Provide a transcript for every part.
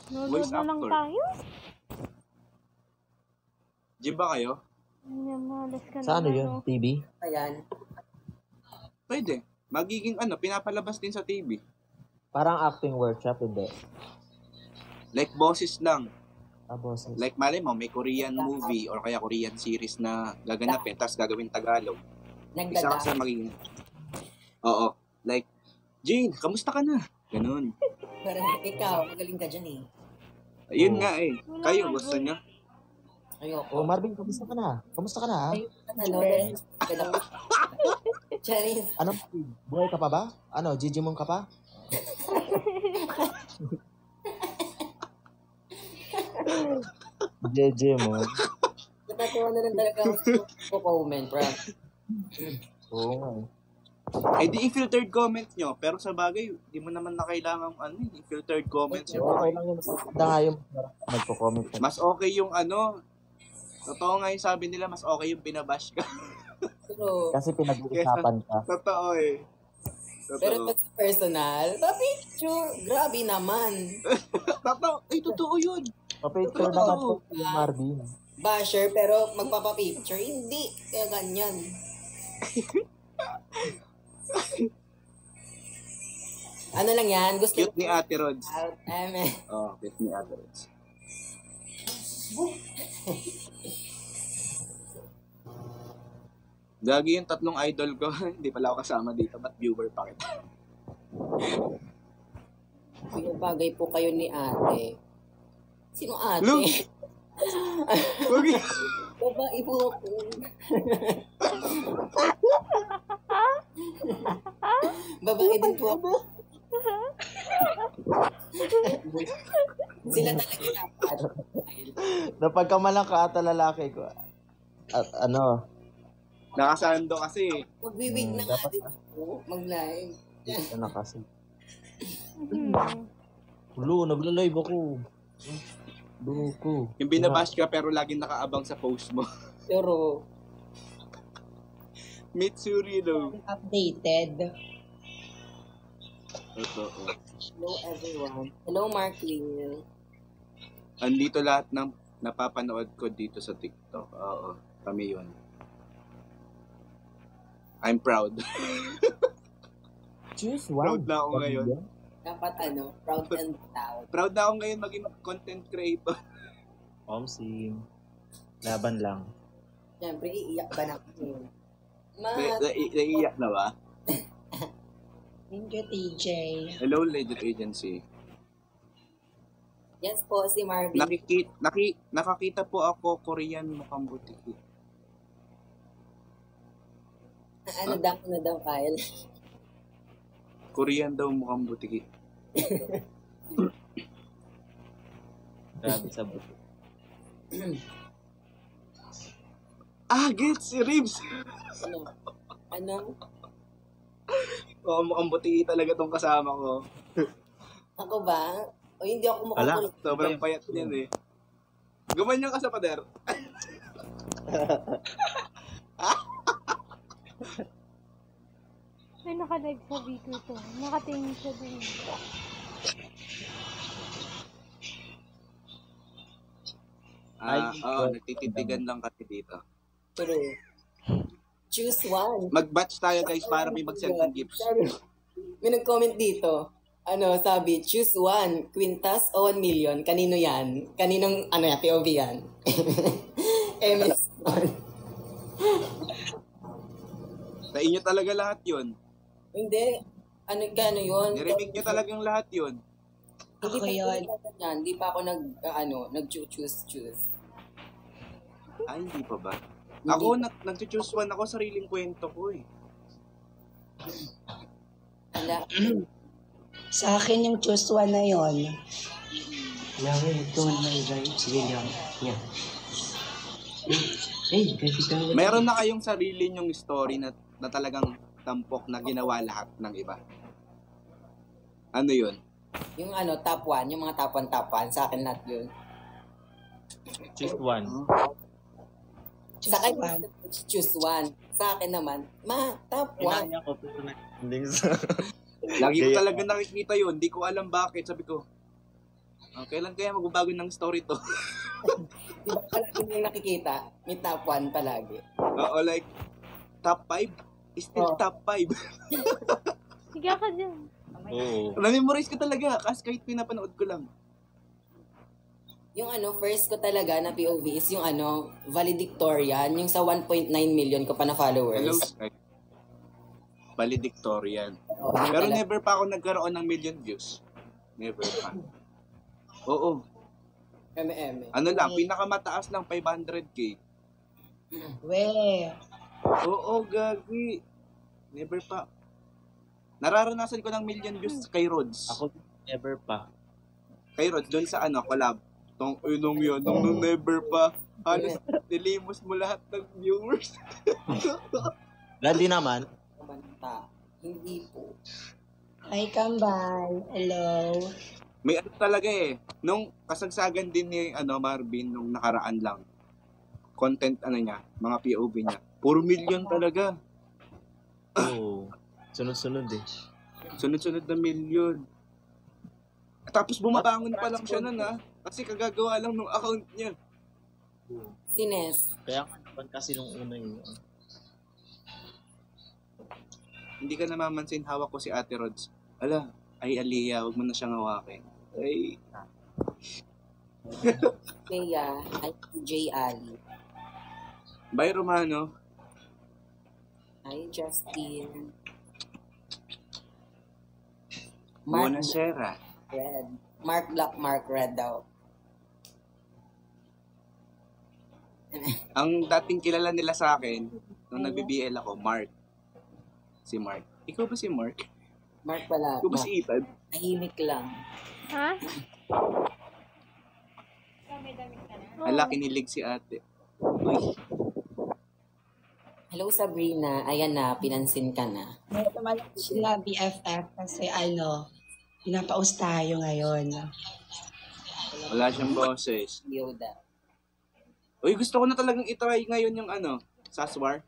Voice na lang actor. tayo. Di ba kayo? Malas ka Sa ano naman, yun? oh. TV? Ayan. Pwede. Magiging pinapalabas din sa TV. Parang acting workshop, hindi. Like boses lang. Boses. Like malay mo, may Korean movie or kaya Korean series na gaganapin, tapos gagawin Tagalog. Isa kasi magiging... Oo. Like, Jane, kamusta ka na? Ganun. Pero ikaw, magaling ka dyan eh. Ayun nga eh. Wala Kayo, nga, gusto boy. nyo? Ayoko. Oh, Marvin, kamusta ka na? Kamusta ka na, ha? Ano, Charis. Ano, buhay ka pa ba? Ano, Gigimon ka pa? Gigimon? Natatawa na lang talaga ako comment, bro. Oo nga eh. Eh di i-filtered comments nyo. Pero sa bagay, di mo naman na kailangan i-filtered comments nyo. Okay lang yun. Maganda nga yung magpo-comment ka. Mas okay yung totoo nga yung sabi nila, mas okay yung binabash ka. Pero, Kasi pinag-uusapan ka. Totoo eh. pero Totoo. pag sa personal, pa-picture, grabe naman. Totoo. Ay, totoo yun. Pa-picture naman po yung Marvin. Basher, pero magpapa-picture, hindi. Kaya ganyan. Ano lang yan? Gusto Cute ni Ate Rods. Amen. Oh, cute ni Ate Rods. Gagi yung tatlong idol ko. Hindi pala ako kasama dito. Ba't viewer pa kita? Kaya bagay po kayo ni ate. Sino ate? Look! Wag yun. Babae po ako. Babae din po ako. Sila talaga dapat. Napagkamalang ka ata lalaki ko. At ano, Nakasando kasi. Magwiwig na nga din ako. Mag-live. dito na kasi. Hmm. Ulo, nagla-live ako. Buko. Yung binabash ka pero laging nakaabang sa post mo. Pero, Mitsuri daw. updated. Totoo. Hello everyone. Hello Marklin. Andito lahat ng napapanood ko dito sa TikTok. Oo, kami yun. I'm proud. Choose Proud one. na ako ngayon. Dapat proud and proud. Proud na ako ngayon maging content creator. Omsim. Laban lang. Siyempre, iiyak ba na ako? Naiiyak na ba? Thank you, TJ. Hello, Legend Agency. Yes po, si Marvin. Nakakita po ako Korean mukhang butiki. Ano daw, Kyle? Korean daw mukhang butiki. Grabe sa buto. Gets si Ribs! Ano? Oo, mukhang butiki talaga tong kasama ko. Ako ba? O hindi ako Ala. makakulit. Sobrang payat niyan eh. Gumanyan ka sa pader. Ay, naka-live sa video to. Nakatingin siya dun. Nagtititigan lang kasi dito. Pero, choose one. Mag-batch tayo guys para may mag-send ng gifts. May nag-comment dito. Sabi, choose one. Quintas o 1 million? Kanino yan? Kaninong, POV yan? MS. Sa inyo talaga lahat yun. Hindi. Gano yun? Niremake nyo talagang lahat yun. Hindi pa yun. Hindi pa ako nag-choose. Ay, hindi pa ba? Ako, nag-choose one ako, sariling kwento ko eh. Ala. Sa akin yung choose one na yon. Laway, ito na right. Sige lang. Yeah. Kasi ka. Meron na kayong sarili nyong story na talagang tampok na ginawa lahat ng iba. Ano yun? Yung top 1, yung mga top 1, sa akin lahat yun. Choose one. Sa akin, choose one. Sa akin naman, top 1. Inanya ko pero nag-ending sa... Lagi ko talaga nakikita yun. Hindi ko alam bakit. Sabi ko, Kailan kaya magbabago ng story to? Di ba palagi mo yung nakikita? May top 1 palagi. Oo, like, top 5? Still top 5. Higa ka dyan. Oo. Na-memorize ko talaga, kasi kahit pinapanood ko lang. Yung first ko talaga na POV is yung valedictorian, yung sa 1.9 million ko pa na Hello, followers. Sky. Valedictorian. Oo, yun Pero talaga. never pa ako nagkaroon ng million views. Never pa. Oo. Ano lang, pinakamataas lang 500k. We. Oo, gagi. Never pa. Nararanasan ko ng million views kay Rods. Ako, never pa. Kay Rods, doon sa collab. Tong inong yun, nung never pa. Halos nilimos mo lahat ng viewers. Gandhi naman. Kumanta. Hindi po. Hi, Kambal. Hello. May talaga nung kasagsagan din ni Marvin nung nakaraan lang. Content niya, mga POV niya. Puro million talaga. Oo. Sunod-sunod eh. Sunod-sunod na million. Tapos bumabangon pa lang siya nun kasi kagagawa lang nung account niya. Sines. Kaya naman kasi nung una yun. Hindi ka namamansin, hawak ko si Ate Rods. Ala, ay Aliyah, huwag mo na siyang hawakin. Ay. Kaya, ay J. Ali. Bye, Romano. Hi, Justin. Mark Buonasera. Red. Mark Black, Mark Red daw. Ang dating kilala nila sa akin, nung nag-BBL ako, Mark. Si Mark. Ikaw ba si Mark? Mark pala. Ikaw ba si Ethan? Tahimik lang. Ha? Ala, kinilig si ate. Uy. Hello, Sabrina. Ayan na, pinansin ka na. Tumalak sila BFF kasi pinapaus tayo ngayon. Wala siyang boses. Yoda. Uy, gusto ko na talagang itry ngayon yung Saswar.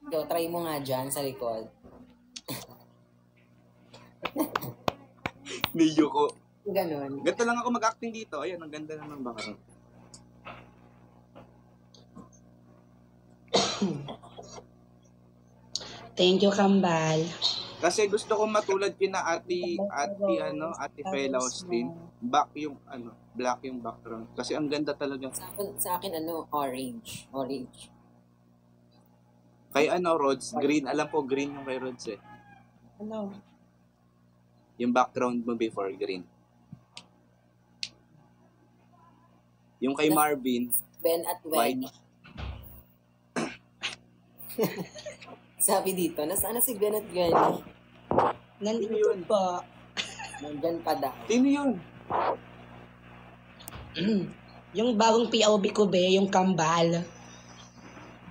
So, try mo nga dyan sa likod. Niyo ko. Ganon. Ganito lang ako mag-acting dito. Ayan, ang ganda naman baka. Thank you, Kambal. Kasi gusto ko matulad kina Ate Fela Austin. Black yung background. Kasi ang ganda talaga. Sa akin, orange. Orange. Kay Rods, green. Alam ko green yung kay Rods eh. Ano? Yung background mo before green. Yung kay Marvin, Ben at white. Wen. Sabi dito, nasaan na si Ben at Wen? Nandito po. Nandyan pa daw. Sino yun? Yung bagong POV ko yung Kambal.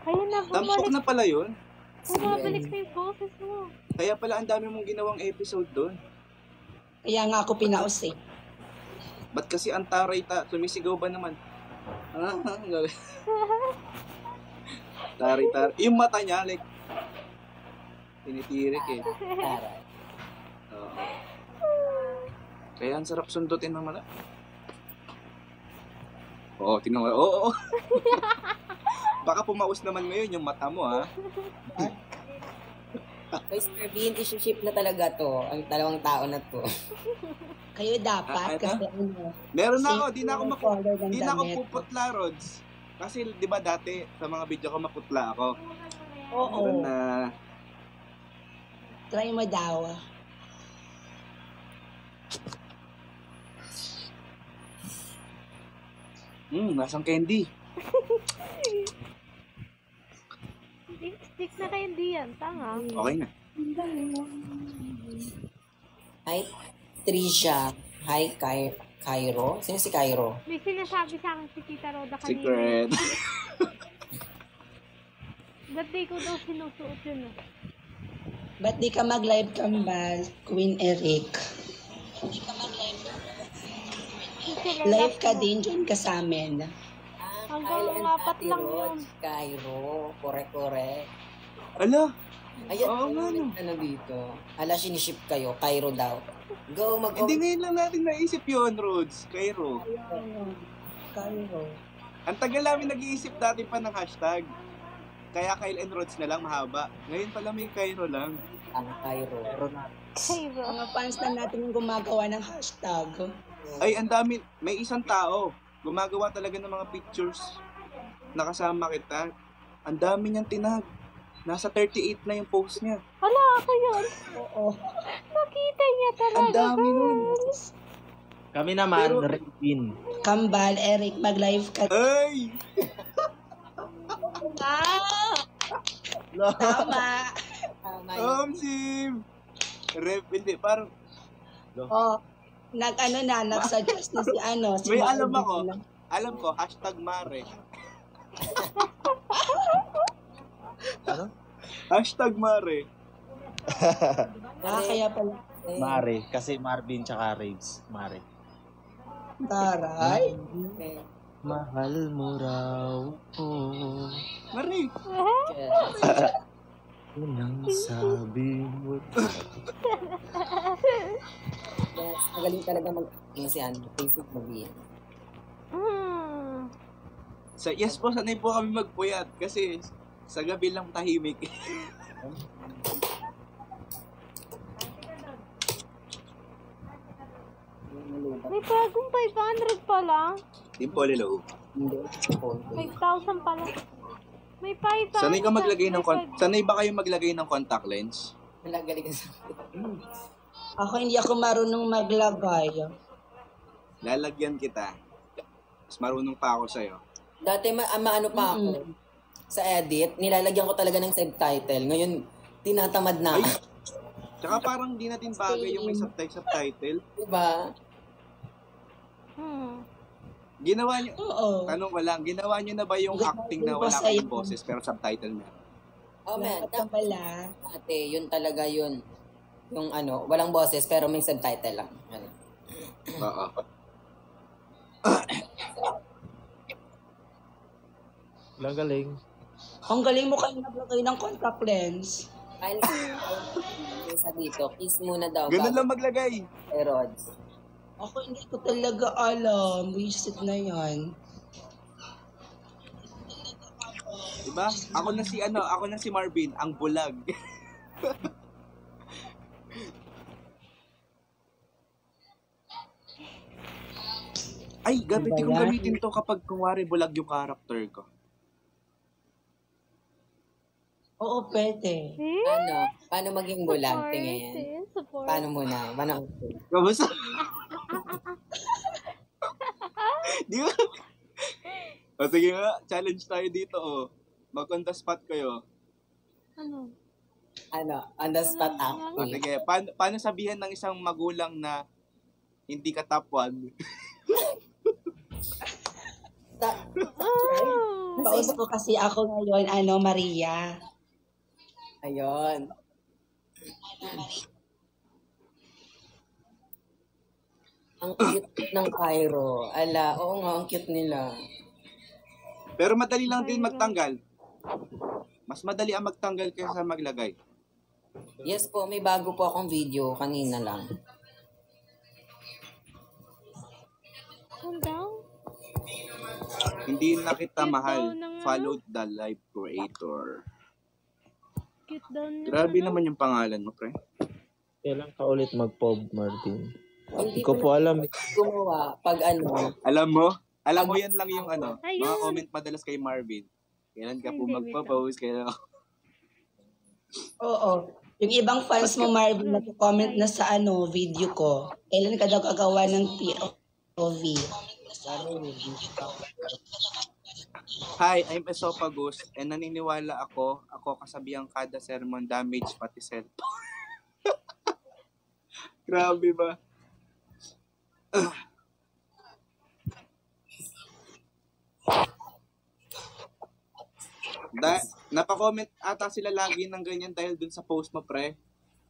Ayun na, Tampok na pala yun. bumabalik na yung boses mo. Kaya pala ang dami mong ginawang episode doon. Kaya nga ako pinaus eh. Ba't kasi ang taray sumisigaw ba naman? Taray. Yung mata niya, like, tinitirik eh. Taray. Oo. Kaya ang sarap sundutin ng mata. Oo, tingnan mo. Oo. Baka pumaus naman ngayon yung mata mo, ha? Kay Sir Bean, isi-ship na talaga to. Ang dalawang tao na to. Kayo dapat Ano? kasi Meron na ako, di color ng na ako damit. puputla, Rods. Kasi, di ba dati, sa mga video ko maputla ako. Oo. Meron na, Try mo daw. nasang candy. Stick na kayo diyan, tanga. Okay na. Hi, Trisha. Hi, Cairo. Sino si Cairo? May sinasabi sa akin si Tita Roda kanina. Secret. Birthday ko daw sinusuot yun. Ba't di ka mag-live Kambal, Queen Eric? Live ka din, join ka sa amin. Hanggang Kyle and apat Ate lang Rod, yun. Cairo. Correct. Ala, Ayan, Oo nga, no. ano dito. Ala, siniship kayo. Cairo daw. Go, Hindi ngayon lang natin naisip yun, Roads. Cairo. Cairo. Ang tagal namin nag-iisip dati pa ng hashtag. Kaya Kyle and Roads na lang mahaba. Ngayon pala may Cairo lang. Ang Cairo. Cairo. Mga fans na natin yung gumagawa ng hashtag. Ay, ang dami. May isang tao. Gumagawa talaga ng mga pictures. Nakasama kita. Ang dami niyang tinag. Nasa 38 na yung post niya. Hala, ako yun. Oo. Nakita niya talaga. Ang dami nun. girls. Kami naman, Pero- Red Bean. Kambal, Eric, mag-live ka. Ay! Tama. Sim! Rep, hindi. Parang, Oh, nag-suggest na si si may Marvin alam ako. na. Alam ko, hashtag Mare. Ano? Hashtag Mare. Kaya pala. Mare. Kasi Marvin tsaka Raves. Mare. Taray. Mahal mo raw. Oh. Mare. Unang sabi mo. Yes, magaling talaga mag-acting si Facebook movie. Yes po, sanay po kami magpuyat. Kasi sa gabi lang tahimik. May bagong 500 pala. Di po, lilo. Hindi. 5,000 pala. May 500. Sanay ka maglagay ng May sanay ba kayo maglagay ng contact lens? Galing ka sa... Ako hindi ako marunong maglagay. Lalagyan kita. Mas marunong pa ako sa'yo. Dati maano pa ako. Sa edit, nilalagyan ko talaga ng subtitle. Ngayon, tinatamad na. Ay. Tsaka parang di natin bagay yung may subtitle. Diba? Ginawa nyo, Oo. tanong ko lang, ginawa nyo na ba yung acting na wala kayong boses pero subtitle na? Oh man, Dapat pala. dati, yun talaga yun. Yung walang boses pero may subtitle lang. Ano. Oo. Galing. Ang galing mo kayo naglagay ng contact lens. Kyle, sa dito, kiss muna daw. Ganun bago lang maglagay. kay Rods. Ako hindi ko talaga alam. Visit na yan. Diba? Ako na si Marvin, ang bulag. Ay, gamitin kong gamitin to kapag kunwari bulag yung character ko. Oo, pwede. Paano maging bulag? Tingin. Paano muna? Kamusta? Di ba? O sige nga, challenge tayo dito Mag-on the spot kayo. Ano? On the spot O acting. sige, paano sabihan ng isang magulang na hindi ka top 1? Paus ko kasi ako ngayon, Maria. Ayun. Ang cute ng Cairo. Oo nga, ang cute nila. Pero madali lang din magtanggal. Mas madali ang magtanggal kaysa maglagay. Yes po, may bago po akong video kanina lang. Calm down. Hindi na kita Cute mahal. daw ng Follow the live creator. Cute daw niya. Grabe naman yung pangalan mo, pre. Kailan ka ulit mag-pop, Martin? Hindi Ko po alam. gumawa pag Alam mo yan lang yung mga Ayun. comment madalas kay Marvin. Kailan ka po Hindi, magpo-post? Kailan Oo. Yung ibang fans mo, Marvin, nag-comment na sa video ko. Kailan ka daw gagawa ng POV? Hi, I'm Esophagus and naniniwala ako kasabihan kada sermon damage pati cellphone. Grabe ba? Napa-comment ata sila lagi ng ganyan dahil dun sa post mo, pre,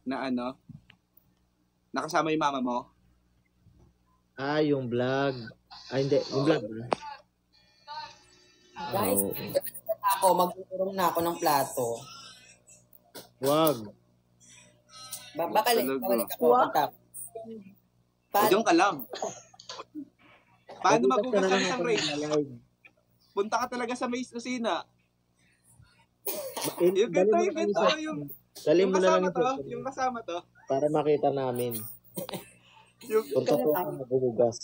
na nakasama yung mama mo. Yung vlog. Hindi. Yung vlog. Guys, ako, magtutulong na ako ng plato. Wag. Baka balik ako pagtap. Diyan ka lang. Paano Magugas ka magugas na ang lang isang ako race? ng live. Punta ka talaga sa Maze Kusina. Eh, Yung dali ganito, mo yung na lang ganito, yung- yung Dali mo na lang kasama to, yung yung kasama to. para makita namin. Yung, Kung totoo ka magugas.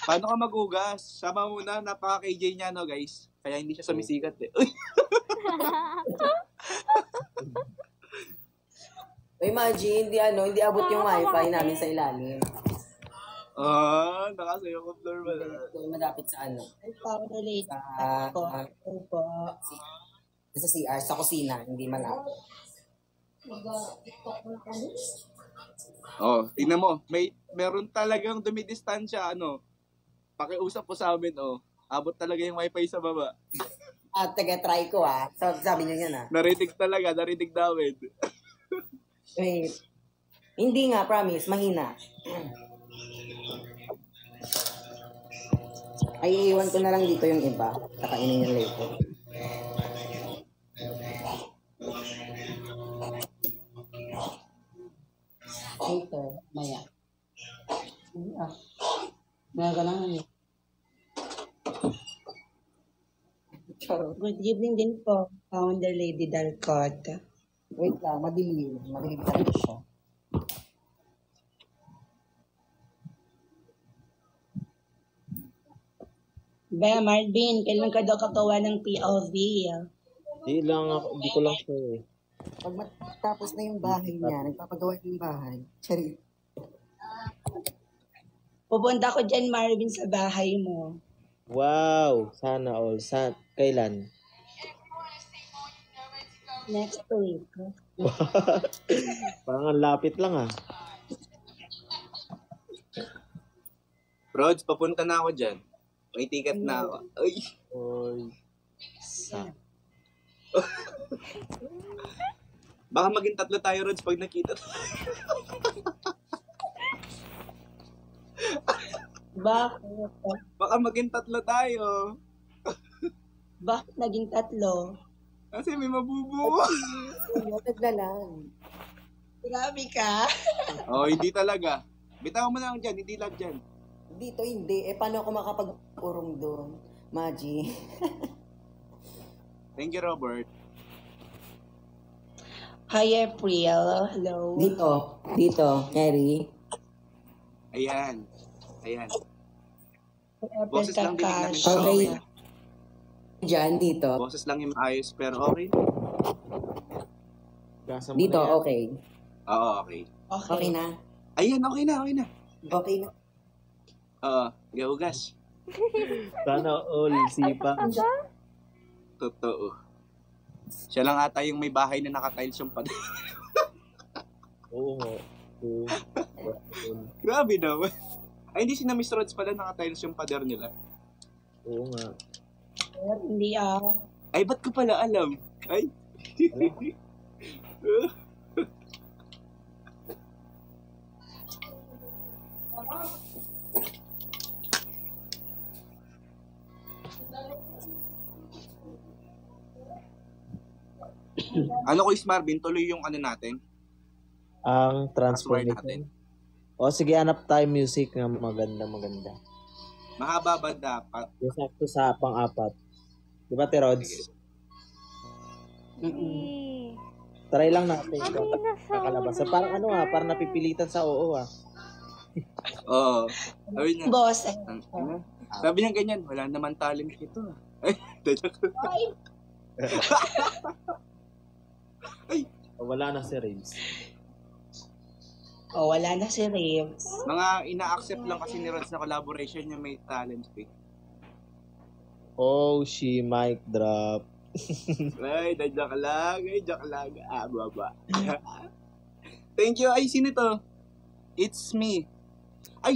paano ka magugas? Sama muna, napaka-KJ niya, no, guys? Kaya hindi siya sumisikat, eh. Uy! Imagine, hindi abot yung wifi namin sa ilalim. Nakasayo ko floor ba? Malapit sa Ay, parang relate. Sa, Ko. Opo. sa CR, sa kusina, hindi malapit. Tingnan mo, meron talagang dumidistansya, pakiusap po sa amin, abot talaga yung wifi sa baba. Taga-try ko So, sabi niyo yan Narinig namin. Wait. Hindi nga, promise, mahina. Ay, iwan ko na lang dito yung iba. Kakainin yung later. Later. Maya. Maya ka lang. Charot. Good evening din po, Founder Lady Dalcott. Wait lang, madilim. Madilim talaga siya. Ba, Marvin, kailan ka daw kagawa ng POV? Di ko lang sure eh. Pag matapos na yung bahay niya, nagpapagawa yung bahay. Charit. Pupunta ko dyan, Marvin, sa bahay mo. Wow! Sana all. Kailan? Next week. Parang ang lapit lang Rods, papunta na ako dyan. May ticket na ako. Uy! Oy. Baka maging 3 tayo, Rods, pag nakita. Bakit? Baka maging 3 tayo. Bakit naging 3? Kasi may mabubuo. Yotag na lang. Grabe ka. Hindi talaga. Bitaw mo na lang dyan, hindi lang dyan. Dito hindi. Paano ako makapag-urong doon? Maji. Thank you, Robert. Hi, April. Hello. Dito, Harry. Ayan. April Boses lang din namin. Takash. Okay. Diyan, dito. Boses lang yung maayos, pero okay. Gasa mo Dito, na yan. okay. Oo, okay. Okay na. Ayan, okay na. Okay na. Gaugas. Sana all. Sipa. Totoo. Siya lang ata yung may bahay na naka-tiles yung pader. Oo nga. Grabe naman. Ay, hindi si na Miss Rods pala naka-tiles yung pader nila. Oo nga. Hindi Ay, ba't ko pala alam? Ay. Ano ko is Marvin, tuloy yung natin. Ang Password transformation. O sige, hanap tayo music na maganda. Mahaba ba dapat? Yung sakto sa pang-4. Di ba, Terods? Try lang natin kung kakalabas. Parang parang napipilitan sa oo Oo. Sabi niya, Boss. sabi niya ganyan, wala naman talent ito. Ay, Wala na si Raves. Wala na si Raves. mga ina-accept lang kasi ni Rods na collaboration yung may talent fee. Oh, she mic drop. Ay, joke lang. Baba. Thank you. Ay, sino to? It's me. Ay!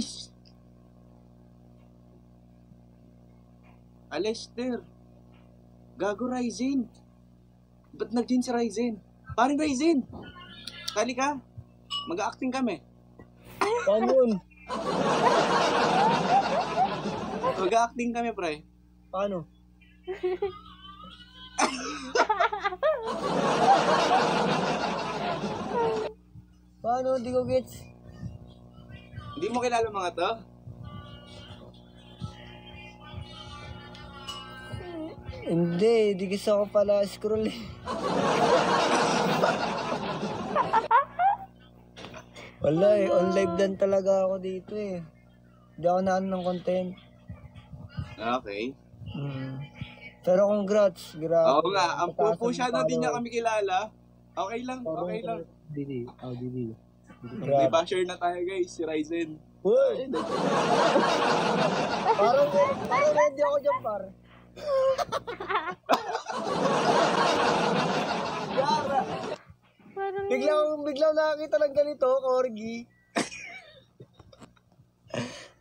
Alester. Gago Ryzen. Ba't nag-join si Ryzen? Paring Ryzen. Kali ka. Mag-acting kami. Paano yun? Mag-acting kami, pre. Paano? Paano? Hindi ko gets. Hindi mo kilala mga to? Hindi kasi ako pala scroll eh. Wala eh, on live dan talaga ako dito eh. Hindi ako naan ng content. Okay. Pero congrats, grabe. Oo nga, ang pusha na din niya kami kilala. Okay lang, okay lang. Dili. May basher na tayo guys, si Ryzen. Uy! parang ready ako dyan, par. Yara! Parang Biglang nakakita ng ganito, Corgi.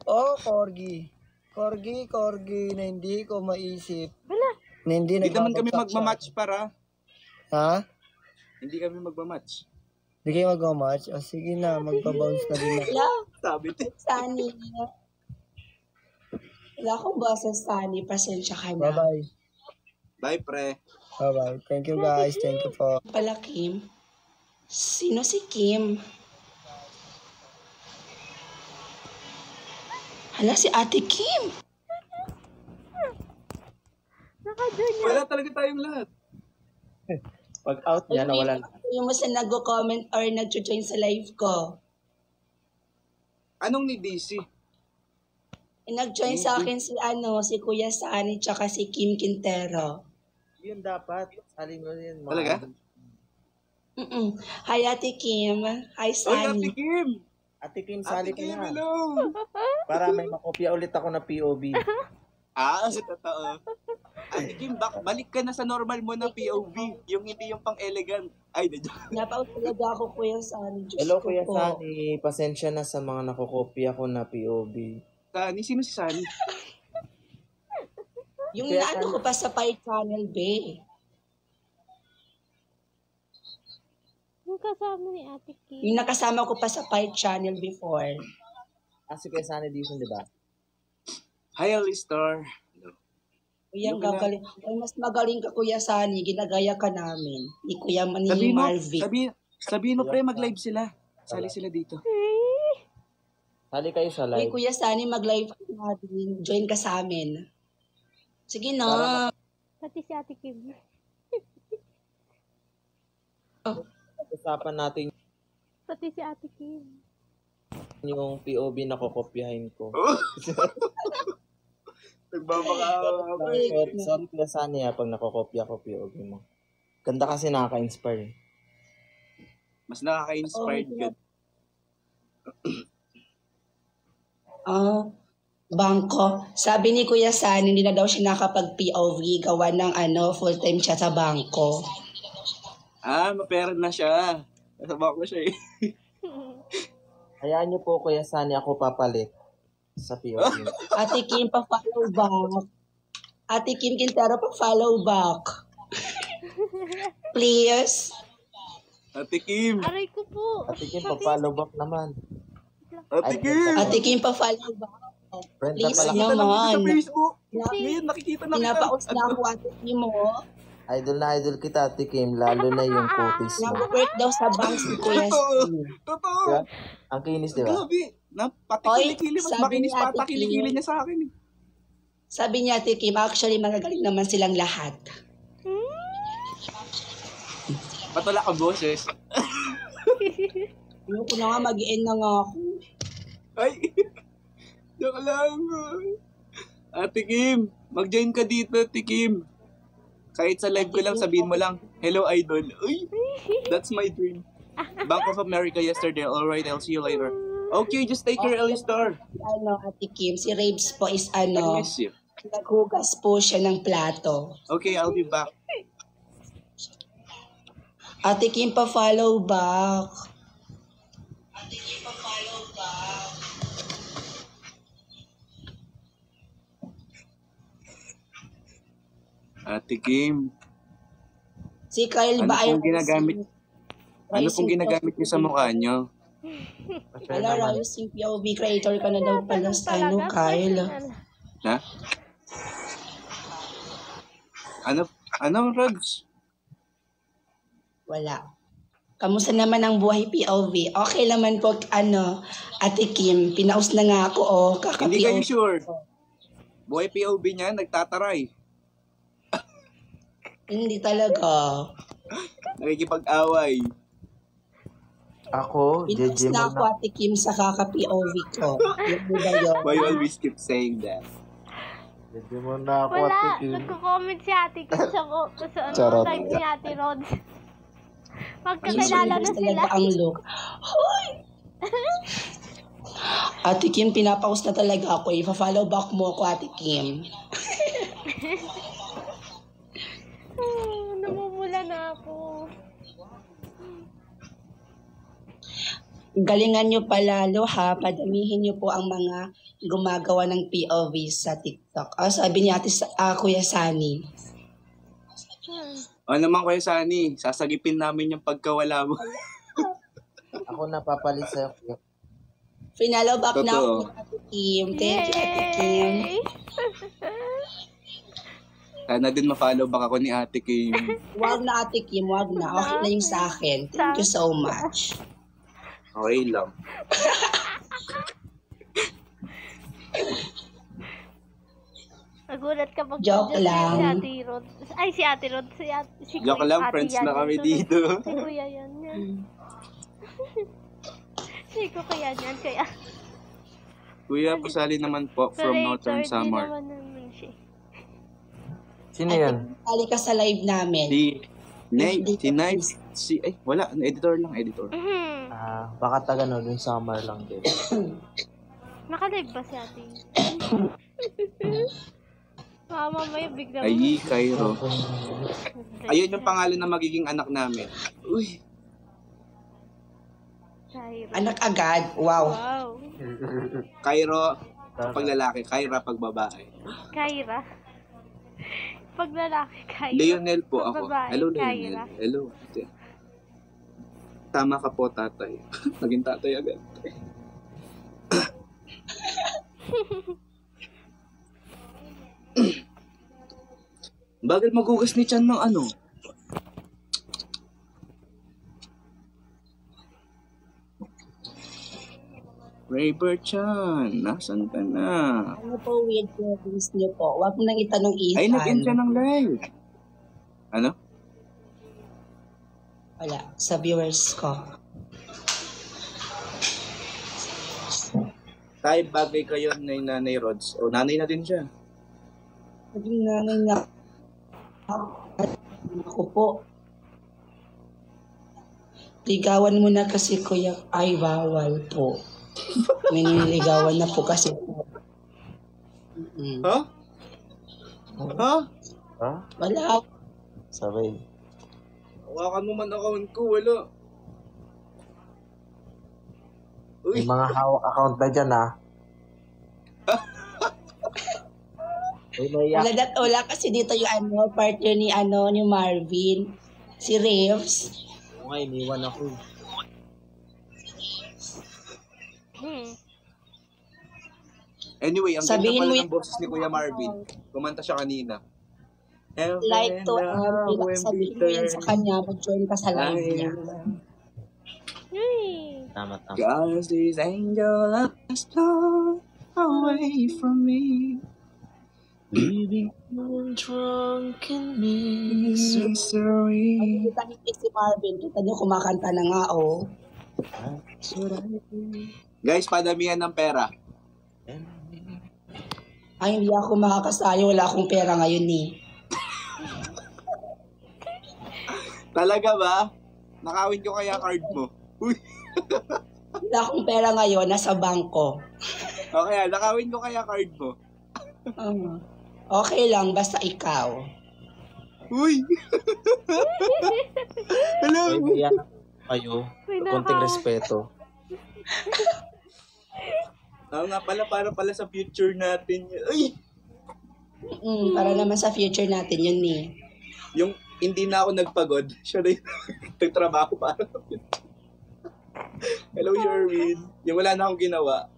Oh, Corgi. Corgi na hindi ko maisip. Wala. Na hindi Hindi naman kami nagbabagsak siya. magmamatch para. Ha? Hindi kami magmamatch. Hindi kayo mag-match? O sige na, magpa-bounce na din ako. Hello, Sabi te. Sunny. Wala akong boses, Sunny. Pasensya ka na. Bye-bye. Bye pre. Bye-bye. Thank you guys. Thank you po. Pala, Kim. Sino si Kim? Hala, si Ate Kim. naka-join yan. Wala talaga tayong lahat. Pag out niya, nawala na. Yung mas na nag-comment or nag-join sa live ko. Anong ni DC? Nag-join sa akin si Kuya Sani tsaka si Kim Quintero. Yun dapat. Sali mo yun. Talaga? Hi, Ate Kim. Hi, Oy, Ate Sani. Kim! Ate Kim, Ate sali ka Kim, na. hello! Para may makopya ulit ako na POV. Totoo. Ate Kim, balik ka na sa normal mo na POV. Yung hindi yung pang-elegant. Ay, Napaut talaga ako, Kuya Sani. Diyos Hello, ko Kuya po. Sani. Pasensya na sa mga nakokopya ko na POV. Sani, sino si Sani? Yung Kuya naano Sani. ko pa sa Pi Channel, be. Yung kasama ni Ate Kim. Yung nakasama ko pa sa Pi Channel before. Si Kuya Sani Dizon, di ba? Hi, Alistar. Kuya, Yung pala- gagaling. Ay, mas magaling ka, Kuya Sani. Ginagaya ka namin. Ni Kuya ni Sabihin mo, Marvin. sabihin mo pre, mag-live sila. Sali sila dito. Sali kayo sa Hey, live. Kuya Sani, mag-live ka natin. Join ka sa amin. Sige na. Pati si Ate Kim. Usapan natin Pati si Ate Kim. yung POV na kokopyahin ko. Nagbabaka. Sorry Kuya Sani pag nakokopya ko POV mo. Ganda kasi nakaka-inspire. Mas nakaka-inspired ka. Bangko. Sabi ni Kuya Sani, hindi na daw siya nakapag-POV. Gawa ng full-time siya sa bangko. Mapera na siya. Nasa bako siya eh. Hayaan niyo po Kuya Sani ako papalit sa POV. Ate Kim, pa-follow back. Ate Kim Quintero, pa-follow back. Please. Ate Kim! Aray ko po. Ate Kim, pa-follow back naman. Ate Kim! Ate Kim, pa-follow back. Friend na Please pala. Nakikita lang kita sa naman. Facebook. Ngayon, nakikita na kita. Pinapaus na ako, Ate Kim, mo. Idol na idol kita, Ate Kim. Lalo na yung kutis mo. Nag-work daw sa bank si Kuya Totoo. Sani. Totoo. Diba? Ang kinis, di ba? Grabe. Pati Oy, kilikili. Mas sabi makinis ni pa Ate ata kilikili Kim. niya sa akin eh. Sabi niya, Ate Kim, actually, magagaling naman silang lahat. Patula ka boses. Ayoko na nga, mag-end na nga ako. Ay. Joke lang. Ate Kim, mag-join ka dito, Ate Kim. Kahit sa live ko lang, sabihin mo lang, hello, idol. Uy, that's my dream. Bank of America yesterday. Alright, I'll see you later. Okay, just take care, Alistar. Ate Kim, si Rabes po is I miss you. naghugas po siya ng plato. Okay, I'll be back. Ate Kim, pa-follow back. Ate Kim, Si Kyle ano ba ay... pong ginagamit? Ano pong ginagamit niyo sa mukha niyo? Ala, rising POV creator ka na daw pala sa Kyle. Ha? Ano? Ano, Rods? Wala. Kamusta naman ang buhay POV? Okay naman po, Ate Kim. Pinaus na nga ako, Hindi kayo kaka-POV. sure. Buhay POV niya, nagtataray. Hindi talaga. Nakikipag-away. Ako, Pinaus JJ na mo ako, na. Ate Kim, sa kaka-POV ko. Yung ba yun? Why you always keep saying that? JJ mo na ako, Wala. Ate Kim. Nagko-comment si Ate Kim sa Charot. live ni Ate Rods. Ang Magkakilala na serious sila. talaga ang look. Hoy! Ate Kim, pinapaus na talaga ako. Ipa-follow back mo ako, Ate Kim. Namumula na ako. Galingan nyo palalo ha. Padamihin nyo po ang mga gumagawa ng POV sa TikTok. Sabi ni Ate Kuya Sani. Ano naman Kuya Sani, sasagipin namin yung pagkawala mo. Ako napapalit sa'yo. Finalo back na ako, Totoo. Ate Kim. Thank you, Ate Kim. Yay! Sana din ma-follow back ako ni Ate Kim. Wag na, Ate Kim. Wag na. Okay na yung sa akin. Thank you so much. Okay lang. Nagulat ka pag Joke lang. si Ate Rod. Ay, si Ate Rod. Si Joke lang, Ate friends yan. na kami Ito dito. Si Kuya yan. Si Kuya yan. Kaya, Kuya Pusali naman po from Northern Di Samar. naman naman siya. Sino yan? Tali ka sa live namin. Si Knight, wala, editor lang, editor. Mhm. Baka taga no, dun summer lang din. Naka-live ba si Ate? Mamaya bigla Ay, Cairo. Ayun yung pangalan na magiging anak namin. Uy, Cairo. Anak agad. Wow. Wow. Cairo pag lalaki, Kyra pag babae. Kyra. Pag lalaki, Kyra. Leonel po ako. Babae, Hello, Kyra. Leonel. Hello. Ate. Tama ka po, tatay. Naging tatay agad. Bagal magugas ni Chan ng ano? Rayber Chan, nasan ka na? Ano po weird feelings niyo po? Huwag mo nang itanong Ethan. Ay, nag-end siya ng live. Ano? Wala. Sa viewers ko. Tayo bagay kayo na Nanay Rods. O, nanay na din siya. Naging nanay na ako po. Ligawan mo na kasi kuya. Ay, bawal po. May nililigawan na po kasi po. Ha? Ha? Ha? Wala. Sabay. Hawakan mo man account ko, wala. May Uy, mga hawak account na dyan, ha? Ay, naiyak. Wala kasi dito yung partner ni ni Marvin. Si Reeves. Nga, iniwan ako. anyway, ang Sabihin ganda mo pala yun- ng boses ni Kuya Marvin. Kumanta siya kanina. Like to sabihin mo yan sa kanya. Mag-join ka sa live niya. Yay! Tama. Cause this angel has flown away from me. Leaving drunken misery. Kita niyo si Marvin. Kita niyo kumakanta na nga, oh. Guys, padamihan ng pera. Ay, hindi ako makakasali. Wala akong pera ngayon, eh. Talaga ba? Nakawin ko kaya card mo. Uy. Wala akong pera ngayon. Nasa bangko. Okay, nakawin ko kaya card mo. Okay lang. Basta ikaw. Uy. Hello. Ay, naiyak kayo. Konting respeto. Oo nga pala, para sa future natin. Uy. Para naman sa future natin yun, eh. Yung hindi na ako nagpagod, siya na yung nagtrabaho para sa future. Hello, Sherwin. Yung wala na akong ginawa.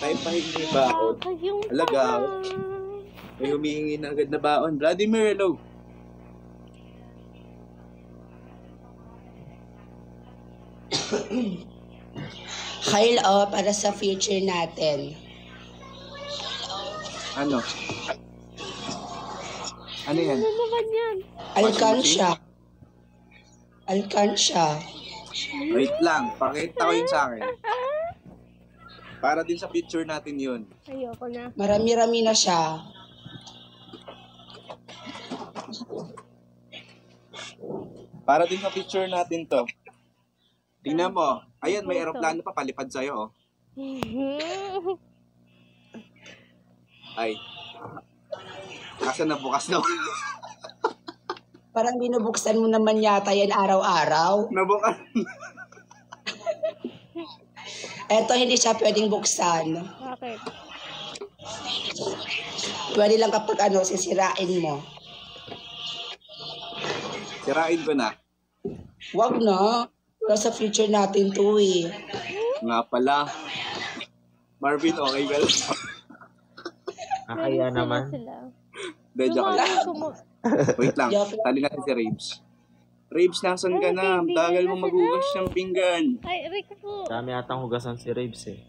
Tayo pahingi baon. Kayong Alaga. May humihingi na agad na baon. Vladimir, hello. Kyle, para sa future natin. Ano? Ano yan? Ano naman yan? Alkansya. Alkansya. Wait lang, pakita ko yun sa akin. Para din sa picture natin yun. Ayoko na. Marami-rami na siya. Para din sa picture natin to. Tingnan mo. Ayan, may aeroplano pa palipad sa'yo, oh. Ay. Kasi nabukas na. Parang binubuksan mo naman yata yan araw-araw. Nabukas. Eto, hindi siya pwedeng buksan. Bakit? Pwede lang kapag sisirain mo. Sirain ko na. Wag na. Wala sa future natin to eh. Nga pala. Marvin, okay ka lang? Kaya naman. Dedyo ka lang. Wait lang. Tali natin si Rabes. Rabes, nasan ka na? Tagal mo magugas ng pinggan. Ay, Rico po. Dami atang hugasan si Rabes eh.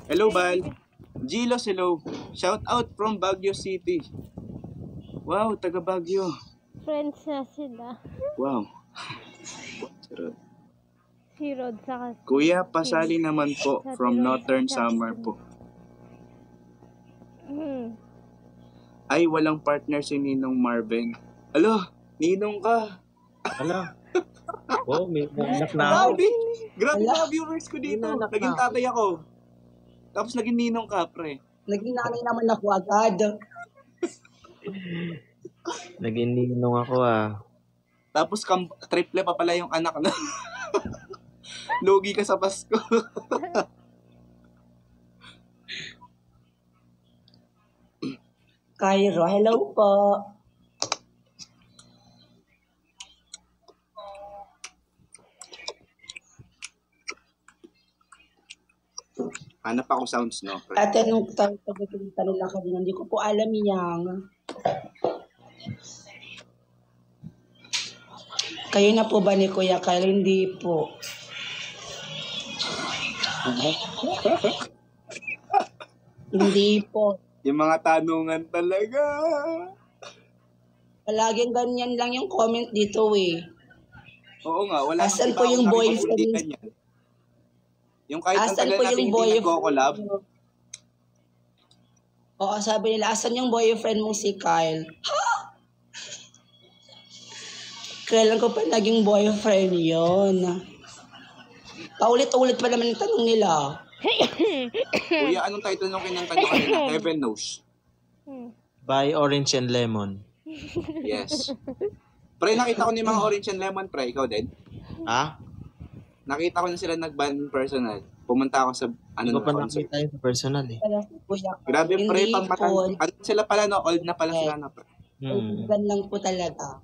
Hello, Bal. Gilos, hello. Shout out from Baguio City. Wow, taga Baguio. Friends na sila. Wow. Si Rod saka Kuya, pasali naman po from Northern Summer po. Ay, walang partner si Ninong Marvin. Alo, Ninong ka. Ala. Oh, may anak na ako. Grabe mga viewers ko dito. Naging tatay ako. Tapos naging Ninong ka, pre. Naging nanay naman ako agad. Naging ninong ako ah. Tapos triple pa pala yung anak na. Lugi ka sa Pasko. Cairo, hello po. Hanap ako sounds, no? At anong taga-pinta nila kanina, hindi ko po alam yang. Kayo na po ba ni Kuya Kyle? Hindi po. Hindi po. Yung mga tanungan talaga. Palaging ganyan lang yung comment dito eh. Oo nga, wala Asan nang po iba yung akong boyfriend? nakipagpundikan yan. Yung kahit ang Asan tagal po natin yung hindi boyfriend? nagko-collab, Oo, sabi nila, asan yung boyfriend mong si Kyle? Kailan ko pa naging boyfriend yon? Paulit-ulit pa naman yung tanong nila. Kuya, anong title nung kinanta nyo kanina? Heaven Knows. By Orange and Lemon. Yes. Pre, nakita ko na yung mga Orange and Lemon, pre. Ikaw din? Ha? Nakita ko na sila nag-band personal. Pumunta ako sa Hindi ko pa concert. nakita yung personal eh. Kaya si Kuya Kyle, Grabe, pre, hindi pang po. ano sila pala, no? Old na pala sila, no? Pre. Kaibigan lang po talaga.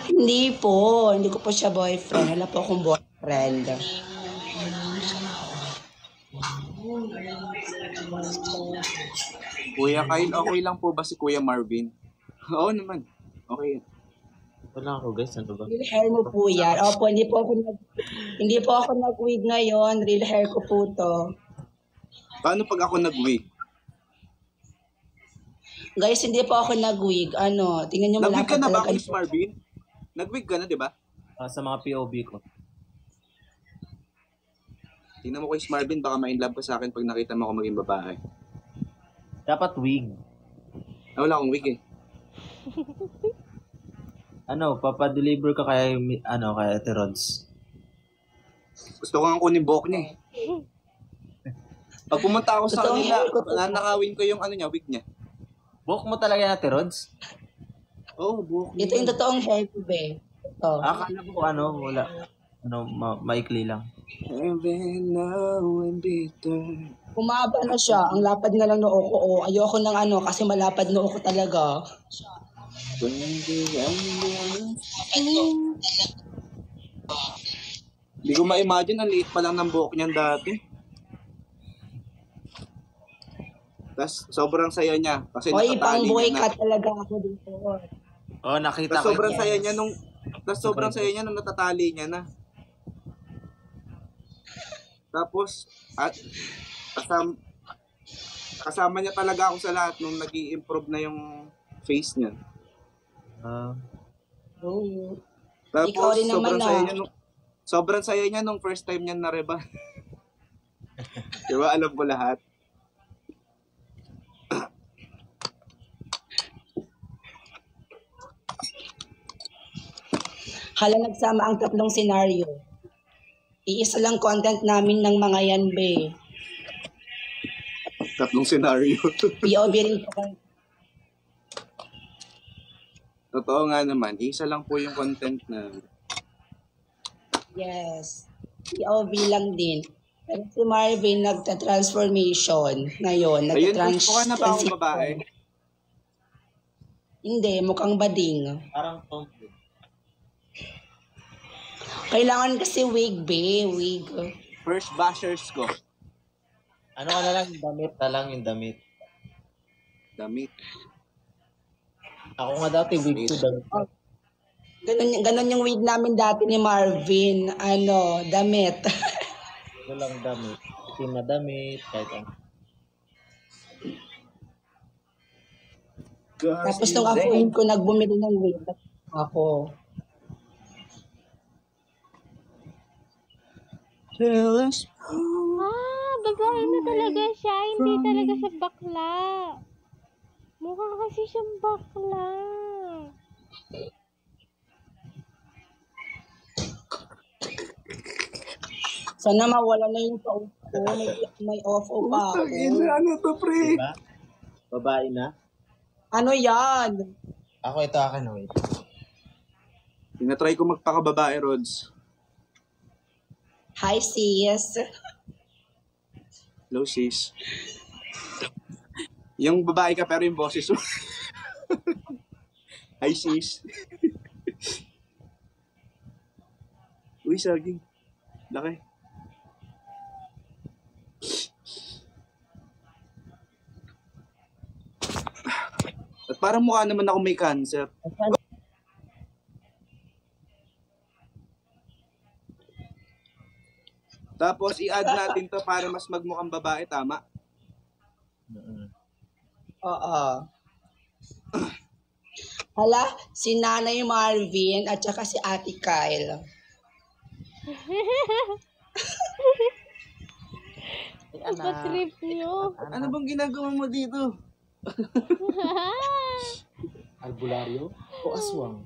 Hindi po. Hindi ko po siya boyfriend. Wala po akong boyfriend. Kuya Kyle, okay lang po ba si Kuya Marvin? Oo naman. Okay. Wala ako guys, ano ba? Real hair mo po yan. Opo, hindi po ako nag-wig ngayon. Real hair ko po to. Paano pag ako nag-wig? Guys, hindi po ako nag-wig. Tingnan nyo Nag-wig ka malapad na ba, talaga. Kuya Marvin? Nag-wig ka na, di ba? Sa mga POV ko. Tingnan mo, Kuya Marvin, baka ma-inlove ka sa akin pag nakita mo ako maging babae. Dapat wig. Wala akong wig eh. Papadeliver ka kay Ate Rods. Gusto ko nga kunin buhok niya eh. Pag pumunta ako sa kanila, nanakawin ko yung wig niya. Buhok mo talaga Ate Rods? Oo, buhok niya. Ito yung totoong hair ko, be. Ito. Akala ko wala. Maikli lang. Heaven now and bitter. Kumaba na siya. Ang lapad na lang noo ko. Ayoko ng kasi malapad noo ko talaga. Hindi ko ma-imagine, ang liit pa lang ng buhok niyan dati. Tapos sobrang saya niya kasi Hoy, pang natatali boy niya ka na. talaga ako dito. Oh, nakita Tapos ko sobrang yan. saya niya nung natatali niya na. Tapos at kasama niya talaga ako sa lahat nung nag-i-improve na yung face niya. Oh. Tapos Ikaw rin naman, sobrang saya niya nung first time niya na-reba. Diba, alam ko lahat. Hala, nagsama ang tatlong senaryo. Iisa lang content namin ng mga yan, be. Tatlong senaryo. POV rin po kayo. Totoo nga naman, isa lang po yung content na Yes. POV lang din. Pero si Marvin nagta-transformation ngayon. ayun, gusto ka na ba akong babae? Hindi, mukhang bading. Parang Tom. Kailangan kasi wig, be. Wig. First bashers ko. Ano ka na lang, damit na lang yung damit. Damit. Ako nga dati, wig to damit. Ganon yung wig namin dati ni Marvin. Ano, damit. Ito lang damit. Itim na damit, kahit ano. Tapos nung afuin ko, nagbumili ng wig. Ako. Babae na talaga siya. Hindi talaga siya bakla. Mukha kasi siyang bakla. Sana mawala na yung paupo. May ofo pa ako. Ano to, pre? Diba? Babae na. Ano yan? Ako, ito akin, wait. Tinatry ko magpakababae, Rods. Hi, sis. Hello, sis. Yung babae ka pero yung boses mo. Hi, sis. Uy, saging. Laki. At parang mukha naman ako may cancer. Tapos i-add natin to para mas magmukhang babae, tama? Oo. Hala, si Nanay Marvin at saka si Ate Kyle. Trip niyo. Ano bang ginagawa mo dito? Albularyo o aswang?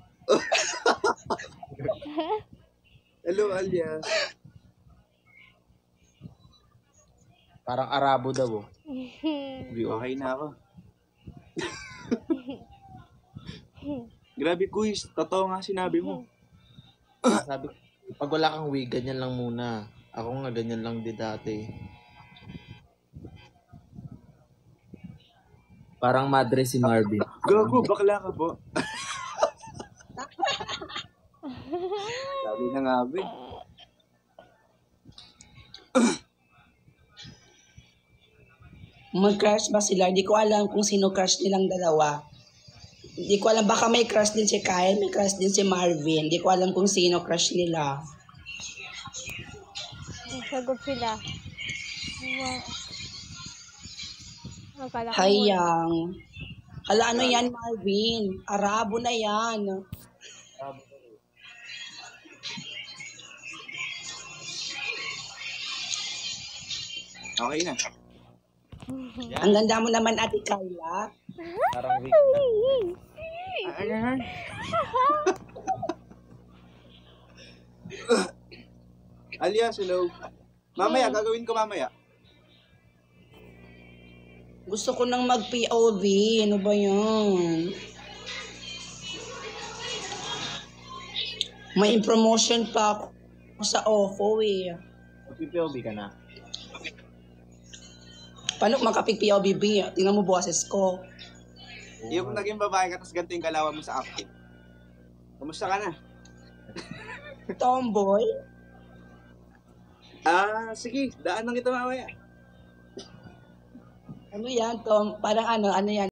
Hello, alias. Parang Arabo daw. Oh. Okay na ako. Grabe, quiz. Totoo nga sinabi mo. Sabi ko, pag wala kang wig, ganyan lang muna. Ako nga, ganyan lang din dati. Parang madre si Marvin. Gago, bakla ka po. Sabi na nga, be. Mag-crush ba sila? Hindi ko alam kung sino crush nilang dalawa. Hindi ko alam, baka may crush din si Kyle, may crush din si Marvin. Hindi ko alam kung sino crush nila. Sagot sila. Akala ko Hayang. Hala, ano yan, Marvin? Arabo na yan. Okay na. Ang ganda mo naman, Ate Carla. Parang wig na. Alias, hello. Mamaya, gagawin ko mamaya. Gusto ko nang mag-POV. Ano ba yan? May promotion pa ako sa OFO eh. Mag-POV ka na. Paano makapig-POV? Tingnan mo boses ko. Yung naging babae ka, tapos ganito yung kalawa mo sa acting. Kamusta ka na? Tomboy? Sige, daan lang kita mamaya. Ano yan, Tom? Parang ano yan?